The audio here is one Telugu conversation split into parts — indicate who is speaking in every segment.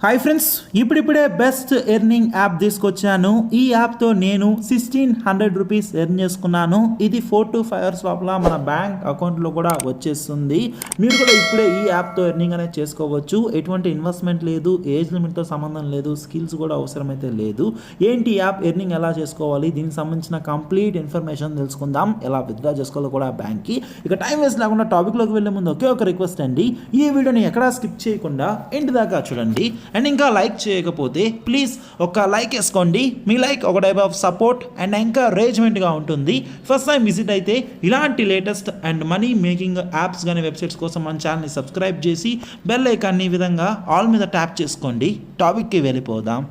Speaker 1: హాయ్ ఫ్రెండ్స్, ఇప్పుడిప్పుడే బెస్ట్ ఎర్నింగ్ యాప్ తీసుకొచ్చాను. ఈ యాప్తో నేను 1600 రూపీస్ ఎర్న్ చేసుకున్నాను. ఇది 4 to 5 అవర్స్ లోపల మన బ్యాంక్ అకౌంట్లో కూడా వచ్చేస్తుంది. మీరు కూడా ఇప్పుడే ఈ యాప్తో ఎర్నింగ్ అనేది చేసుకోవచ్చు. ఎటువంటి ఇన్వెస్ట్మెంట్ లేదు, ఏజ్ లిమిట్తో సంబంధం లేదు, స్కిల్స్ కూడా అవసరమైతే లేదు. ఏంటి యాప్ ఎర్నింగ్ ఎలా చేసుకోవాలి, దీనికి సంబంధించిన కంప్లీట్ ఇన్ఫర్మేషన్ తెలుసుకుందాం. ఎలా విత్డ్రా చేసుకోవాలో కూడా బ్యాంక్కి. ఇక టైం వేస్ట్ లేకుండా టాపిక్లోకి వెళ్ళే ముందు ఒకే ఒక రిక్వెస్ట్ అండి, ఈ వీడియోని ఎక్కడా స్కిప్ చేయకుండా ఇంటి దాకా చూడండి. అండ్ ఇంకా లైక్ చేయకపోతే ప్లీజ్ ఒక లైక్ వేసుకోండి. మీ లైక్ ఒక టైప్ ఆఫ్ సపోర్ట్ అండ్ ఎంకరేజ్మెంట్గా ఉంటుంది. ఫస్ట్ టైం విజిట్ అయితే ఇలాంటి latest and money making apps కానీ వెబ్సైట్స్ కోసం మన ఛానల్ని సబ్స్క్రైబ్ చేసి బెల్ ఐకాన్ని ఈ విధంగా ఆల్ మీద ట్యాప్ చేసుకోండి. టాపిక్కి వెళ్ళిపోదాం.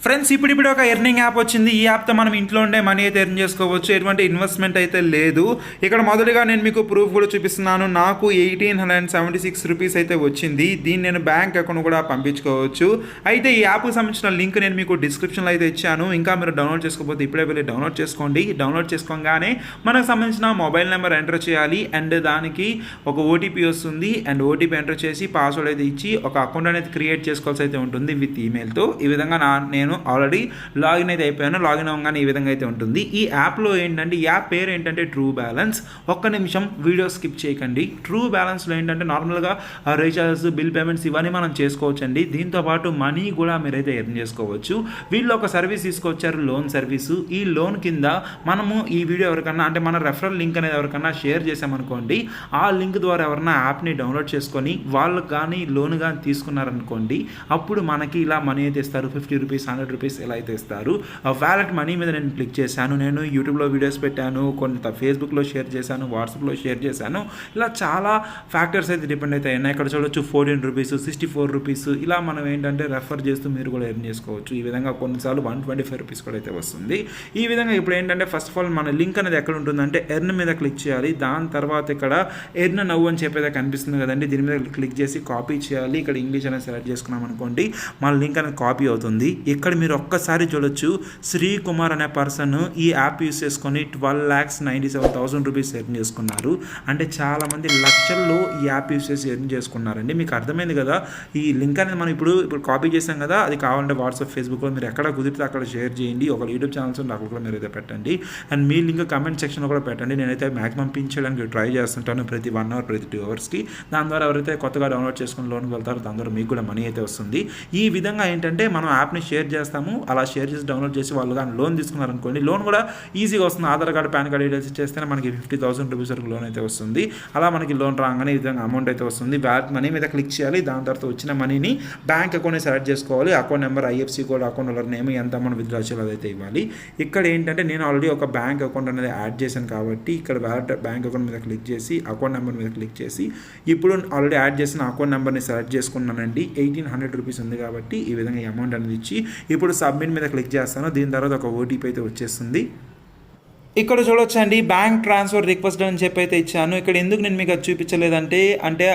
Speaker 1: ఫ్రెండ్స్, ఇప్పుడు ఒక ఎర్నింగ్ యాప్ వచ్చింది. ఈ యాప్తో మనం ఇంట్లో ఉండే మనీ అయితే ఎర్న్ చేసుకోవచ్చు. ఎటువంటి ఇన్వెస్ట్మెంట్ అయితే లేదు. ఇక్కడ మొదటిగా నేను మీకు ప్రూఫ్ కూడా చూపిస్తున్నాను. నాకు 1876 రూపీస్ అయితే వచ్చింది. దీన్ని నేను బ్యాంక్ అకౌంట్ కూడా పంపించుకోవచ్చు. అయితే ఈ యాప్కి సంబంధించిన లింక్ నేను మీకు డిస్క్రిప్షన్లో అయితే ఇచ్చాను. ఇంకా మీరు డౌన్లోడ్ చేసుకోకపోతే ఇప్పుడే వెళ్ళి డౌన్లోడ్ చేసుకోండి. డౌన్లోడ్ చేసుకోగానే మనకు సంబంధించిన మొబైల్ నెంబర్ ఎంటర్ చేయాలి. అండ్ దానికి ఒక ఓటీపీ వస్తుంది. అండ్ ఓటీపీ ఎంటర్ చేసి పాస్వర్డ్ అయితే ఇచ్చి ఒక అకౌంట్ అనేది క్రియేట్ చేసుకోవాల్సి అయితే ఉంటుంది విత్ ఈమెయిల్తో. ఈ విధంగా నేను ఆల్రెడీ లాగిన్ అయితే అయిపోయాను. లాగిన్ అవ్వగానే ఈ విధంగా అయితే ఉంటుంది. ఈ యాప్లో ఏంటంటే, ఈ యాప్ పేరు ఏంటంటే ట్రూ బ్యాలెన్స్. ఒక్క నిమిషం వీడియో స్కిప్ చేయకండి. ట్రూ బ్యాలెన్స్లో ఏంటంటే నార్మల్గా రీఛార్జ్, బిల్ పేమెంట్స్ ఇవన్నీ మనం చేసుకోవచ్చు అండి. దీంతోపాటు మనీ కూడా మీరైతే ఎర్న్ చేసుకోవచ్చు. వీళ్ళు ఒక సర్వీస్ తీసుకొచ్చారు, లోన్ సర్వీసు. ఈ లోన్ కింద మనము ఈ వీడియో ఎవరికన్నా, అంటే మన రెఫరల్ లింక్ అనేది ఎవరికన్నా షేర్ చేసామనుకోండి, ఆ లింక్ ద్వారా ఎవరైనా యాప్ని డౌన్లోడ్ చేసుకొని వాళ్ళు కానీ లోన్ కానీ తీసుకున్నారనుకోండి, అప్పుడు మనకి ఇలా మనీ అయితే ఇస్తారు. 50 రూపీస్, 100 రూపీస్ ఎలా అయితే ఇస్తారు. వ్యాలెట్ మనీ మీద నేను క్లిక్ చేశాను. నేను యూట్యూబ్లో వీడియోస్ పెట్టాను, కొంత ఫేస్బుక్లో షేర్ చేశాను, వాట్సాప్లో షేర్ చేశాను. ఇలా చాలా ఫ్యాక్టర్స్ అయితే డిపెండ్ అయితే అయినాయి. ఇక్కడ చూడొచ్చు 14 రూపీస్, 64 రూపీస్. ఇలా మనం ఏంటంటే రెఫర్ చేస్తూ మీరు కూడా ఎర్న్ చేసుకోవచ్చు. ఈ విధంగా కొన్నిసార్లు 125 రూపీస్ కూడా అయితే వస్తుంది. ఈ విధంగా ఇప్పుడు ఏంటంటే ఫస్ట్ ఆఫ్ ఆల్ మన లింక్ అనేది ఎక్కడ ఉంటుందంటే ఎర్న్ మీద క్లిక్ చేయాలి. దాని తర్వాత ఇక్కడ ఎర్న్ నవ్వు అని చెప్పేది కనిపిస్తుంది కదండి, దీని మీద క్లిక్ చేసి కాపీ చేయాలి. ఇక్కడ ఇంగ్లీష్ అనేది సెలెక్ట్ చేసుకున్నాం అనుకోండి, మన లింక్ అనేది కాపీ అవుతుంది. ఇక్కడ మీరు ఒక్కసారి చూడొచ్చు, శ్రీ కుమార్ అనే పర్సన్ ఈ యాప్ యూస్ చేసుకొని 12,97,000 రూపీస్ ఎర్న్ చేసుకున్నారు. అంటే చాలామంది లక్షల్లో ఈ యాప్ యూస్ చేసి ఎర్న్ చేసుకున్నారండి. మీకు అర్థమైంది కదా. ఈ లింక్ అనేది మనం ఇప్పుడు కాపీ చేసాం కదా, అది కావాలంటే వాట్సాప్, ఫేస్బుక్లో మీరు ఎక్కడ కుదిరితే అక్కడ షేర్ చేయండి. ఒక యూట్యూబ్ ఛానల్స్ ఉంటే అక్కడ కూడా మీరు అయితే పెట్టండి. అండ్ మీ లింక్ కమెంట్ సెక్షన్లో కూడా పెట్టండి. నేనైతే మ్యాక్సిమం పిన్ చేయడానికి ట్రై చేస్తుంటాను ప్రతి 1 అవర్, ప్రతి 2 అవర్స్కి. దాని ద్వారా ఎవరైతే కొత్తగా డౌన్లోడ్ చేసుకుని లోన్కి వెళ్తారో దాని ద్వారా మీకు కూడా మనీ అయితే వస్తుంది. ఈ విధంగా ఏంటంటే మనం యాప్ని షేర్ చేస్తాము. అలా షేర్ చేసి డౌన్లోడ్ చేసి వాళ్ళు కానీ లోన్ తీసుకున్నారనుకోండి, లోన్ కూడా ఈజీగా వస్తుంది. Aadhaar card, PAN card details ఇచ్చేస్తేనే మనకి 50,000 రూపీస్ వరకు లోన్ అయితే వస్తుంది. అలా మనకి లోన్ రాగానే ఈ విధంగా అమౌంట్ అయితే వస్తుంది. వ్యాలెట్ మనీ మీద క్లిక్ చేయాలి. దాని తర్వాత వచ్చిన మనీని బ్యాంక్ అకౌంట్ని సెలెక్ట్ చేసుకోవాలి. Account number, IFC code, account holder name, ఎంత అమౌంట్ విత్డ్రా చేయాలో అదైతే ఇవ్వాలి. ఇక్కడ ఏంటంటే నేను ఆల్రెడీ ఒక బ్యాంక్ అకౌంట్ అనేది యాడ్ చేశాను కాబట్టి ఇక్కడ వ్యాలెట్ బ్యాంక్ అకౌంట్ మీద క్లిక్ చేసి అకౌంట్ నెంబర్ మీద క్లిక్ చేసి ఇప్పుడు ఆల్రెడీ యాడ్ చేసిన అకౌంట్ నెంబర్ని సెలెక్ట్ చేసుకున్నానండి. 1800 రూపీస్ ఉంది కాబట్టి ఈ విధంగా ఈ అమౌంట్ అనేది ఇచ్చి ఇప్పుడు సబ్మిట్ మీద క్లిక్ చేస్తాను. దీని తర్వాత ఒక ఓటీపీ అయితే వచ్చేస్తుంది. ఇక్కడ చూడొచ్చండి, బ్యాంక్ ట్రాన్స్ఫర్ రిక్వెస్ట్ అని చెప్పి అయితే ఇచ్చాను. ఇక్కడ ఎందుకు నేను మీకు అది చూపించలేదంటే,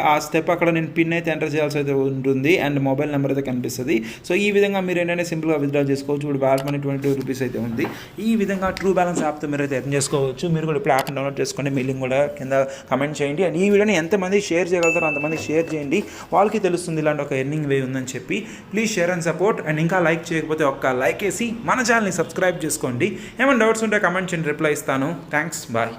Speaker 1: ఆ స్టెప్ అక్కడ నేను పిన్ అయితే ఎంటర్ చేయాల్సి అయితే ఉంటుంది అండ్ మొబైల్ నెంబర్ అయితే కనిపిస్తుంది. సో ఈ విధంగా మీరు ఏంటంటే సింపుల్గా విత్డ్రా చేసుకోవచ్చు. ఇప్పుడు వ్యాలెట్ మనీ 22 రూపీస్ అయితే ఉంది. ఈ విధంగా ట్రూ బ్యాలెన్స్ యాప్తో మీరు అయితే ఎర్న్ చేసుకోవచ్చు. మీరు కూడా ఇప్పుడు యాప్ని డౌన్లోడ్ చేసుకోండి. మీ లింక్ కూడా కింద కమెంట్ చేయండి. అండ్ ఈ వీడియోని ఎంతమంది షేర్ చేయగలుగుతారో అంతమంది షేర్ చేయండి. వాళ్ళకి తెలుస్తుంది ఇలాంటి ఒక ఎర్నింగ్ వే ఉందని చెప్పి. Please share and support. And ఇంకా లైక్ చేయకపోతే ఒక్క లైక్ వేసి మన ఛానల్ని సబ్స్క్రైబ్ చేసుకోండి. ఏమైనా డౌట్స్ ఉంటే కమెంట్ చేయండి, రిప్లై ఇస్తాను. Thanks, bye.